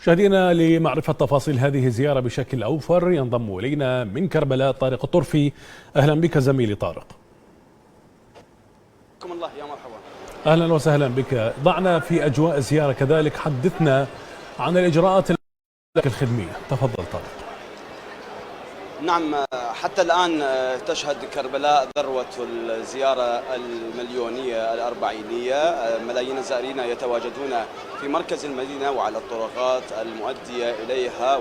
مشاهدينا، لمعرفة تفاصيل هذه الزيارة بشكل أوفر ينضم إلينا من كربلاء طارق الطرفي. أهلا بك زميلي طارق. الله يا مرحبا. أهلا وسهلا بك. ضعنا في أجواء الزيارة كذلك، حدثنا عن الإجراءات الخدمية. تفضل طارق. نعم، حتى الآن تشهد كربلاء ذروة الزيارة المليونية الأربعينية. ملايين الزائرين يتواجدون في مركز المدينة وعلى الطرقات المؤدية إليها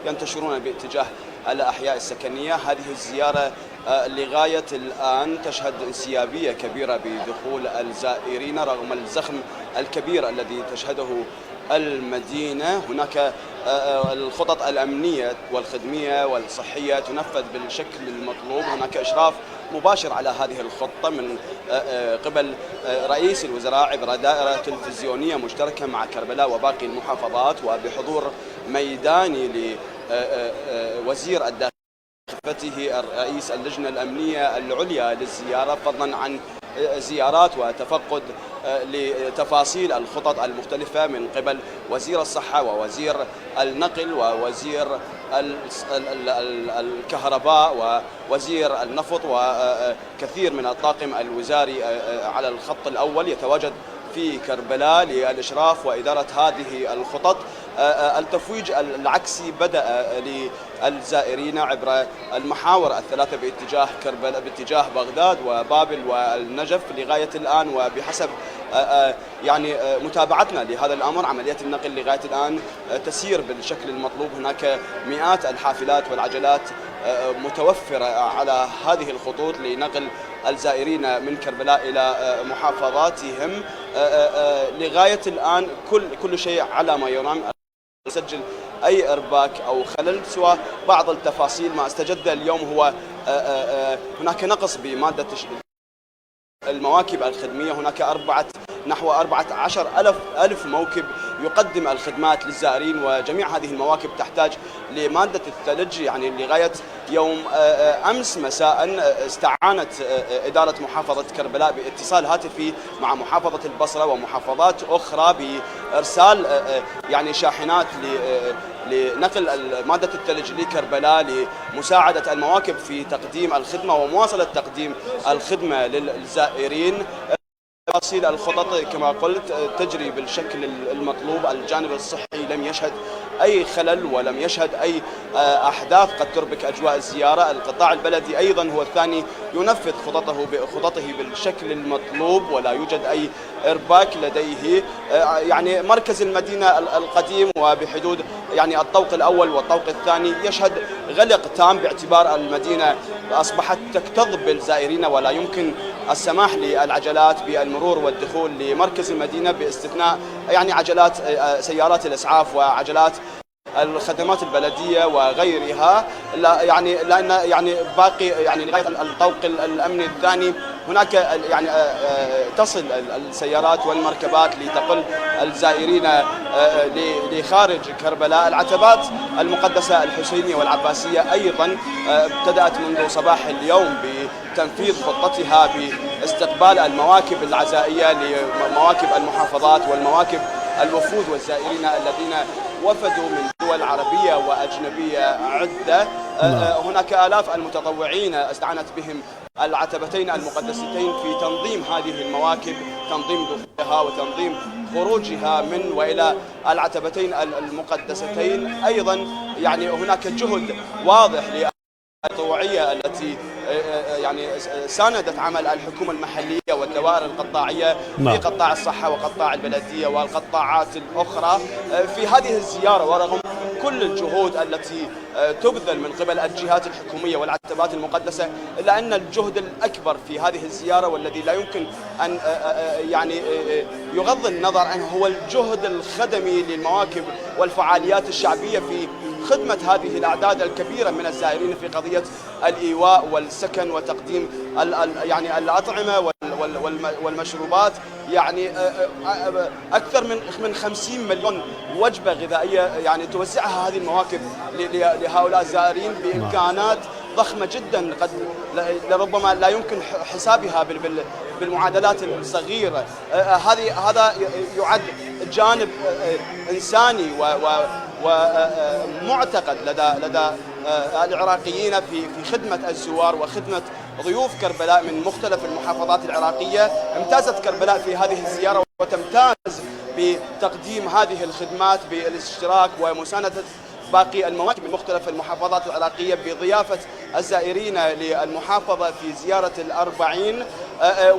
وينتشرون باتجاه الأحياء السكنية. هذه الزيارة لغاية الآن تشهد انسيابية كبيرة بدخول الزائرين رغم الزخم الكبير الذي تشهده المدينة. هناك الخطط الأمنية والخدمية والصحية تنفذ بالشكل المطلوب. هناك إشراف مباشر على هذه الخطة من قبل رئيس الوزراء عبر دائرة تلفزيونية مشتركة مع كربلاء وباقي المحافظات، وبحضور ميداني لوزير الداخلية رئيس اللجنة الأمنية العليا للزيارة، فضلا عن زيارات وتفقد لتفاصيل الخطط المختلفة من قبل وزير الصحة ووزير النقل ووزير الكهرباء ووزير النفط وكثير من الطاقم الوزاري على الخط الأول يتواجد في كربلاء للإشراف وإدارة هذه الخطط. التفويج العكسي بدأ للزائرين عبر المحاور الثلاثة باتجاه كربلاء، باتجاه بغداد وبابل والنجف لغاية الآن. وبحسب يعني متابعتنا لهذا الأمر، عملية النقل لغاية الآن تسير بالشكل المطلوب. هناك مئات الحافلات والعجلات متوفرة على هذه الخطوط لنقل الزائرين من كربلاء إلى محافظاتهم. لغاية الآن كل شيء على ما يرام، نسجل أي إرباك أو خلل سوى بعض التفاصيل. ما استجد اليوم هو هناك نقص بمادة المواكب الخدمية. هناك نحو 14,000 موكب يقدم الخدمات للزائرين، وجميع هذه المواكب تحتاج لمادة الثلج. يعني لغاية يوم أمس مساء استعانت إدارة محافظة كربلاء باتصال هاتفي مع محافظة البصرة ومحافظات أخرى بإرسال يعني شاحنات لنقل مادة الثلج لكربلاء لمساعدة المواكب في تقديم الخدمة ومواصلة تقديم الخدمة للزائرين. تفاصيل الخطط كما قلت تجري بالشكل المطلوب. الجانب الصحي لم يشهد أي خلل ولم يشهد أي أحداث قد تربك أجواء الزيارة. القطاع البلدي أيضا هو الثاني ينفذ خططه بالشكل المطلوب ولا يوجد أي إرباك لديه. يعني مركز المدينة القديم وبحدود يعني الطوق الأول والطوق الثاني يشهد غلق تام باعتبار المدينة أصبحت تكتظ بالزائرين ولا يمكن السماح للعجلات بالمرور والدخول لمركز المدينة باستثناء يعني عجلات سيارات الإسعاف وعجلات الخدمات البلدية وغيرها. لأن يعني باقي يعني لغاية الطوق الأمني الثاني هناك يعني تصل السيارات والمركبات لتقل الزائرين لخارج كربلاء. العتبات المقدسة الحسينية والعباسية أيضا ابتدأت منذ صباح اليوم بتنفيذ خطتها باستقبال المواكب العزائية لمواكب المحافظات والمواكب الوفود والزائرين الذين وفدوا من دول عربية وأجنبية عدة. هناك آلاف المتطوعين استعانت بهم العتبتين المقدستين في تنظيم هذه المواكب، تنظيم دخولها وتنظيم خروجها من وإلى العتبتين المقدستين. أيضا يعني هناك جهد واضح للتطوعية التي يعني ساندت عمل الحكومة المحلية والدوائر القطاعية في قطاع الصحة وقطاع البلدية والقطاعات الأخرى في هذه الزيارة. ورغم كل الجهود التي تبذل من قبل الجهات الحكومية والعتبات المقدسة، إلا أن الجهد الأكبر في هذه الزيارة والذي لا يمكن أن يعني يغض النظر عنه هو الجهد الخدمي للمواكب والفعاليات الشعبية في خدمة هذه الأعداد الكبيرة من الزائرين في قضية الإيواء والسكن وتقديم يعني الأطعمة والمشروبات. يعني أكثر من 50 مليون وجبة غذائية يعني توزعها هذه المواكب لهؤلاء الزائرين بإمكانات ضخمة جدا قد لربما لا يمكن حسابها بالمعادلات الصغيرة. هذا يعد جانب إنساني ومعتقد لدى العراقيين في خدمة الزوار وخدمة ضيوف كربلاء من مختلف المحافظات العراقية. امتازت كربلاء في هذه الزيارة وتمتاز بتقديم هذه الخدمات بالاشتراك ومساندة باقي المواكب من مختلف المحافظات العراقية بضيافة الزائرين للمحافظة في زيارة ال40.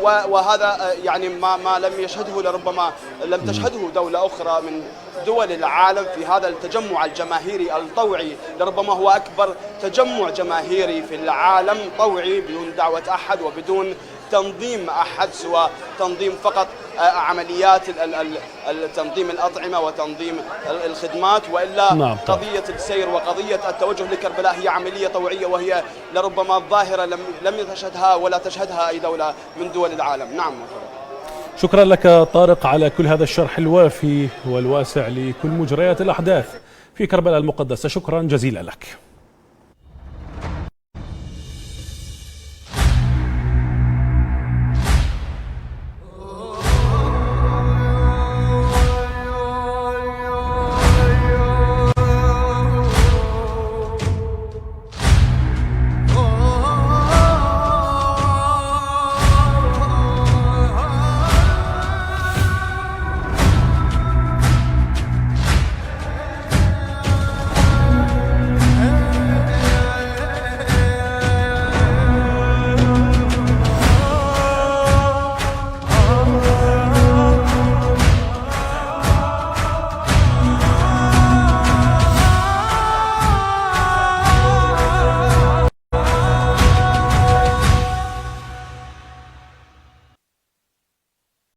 وهذا يعني ما لم يشهده لربما لم تشهده دولة أخرى من دول العالم في هذا التجمع الجماهيري الطوعي. لربما هو أكبر تجمع جماهيري في العالم طوعي بدون دعوة أحد وبدون تنظيم أحد، سوى تنظيم فقط عمليات تنظيم الأطعمة وتنظيم الخدمات، وإلا نعم. قضية السير وقضية التوجه لكربلاء هي عملية طوعية، وهي لربما ظاهرة لم تشهدها ولا تشهدها أي دولة من دول العالم. نعم. شكرا لك طارق على كل هذا الشرح الوافي والواسع لكل مجريات الأحداث في كربلاء المقدسة، شكرا جزيلا لك.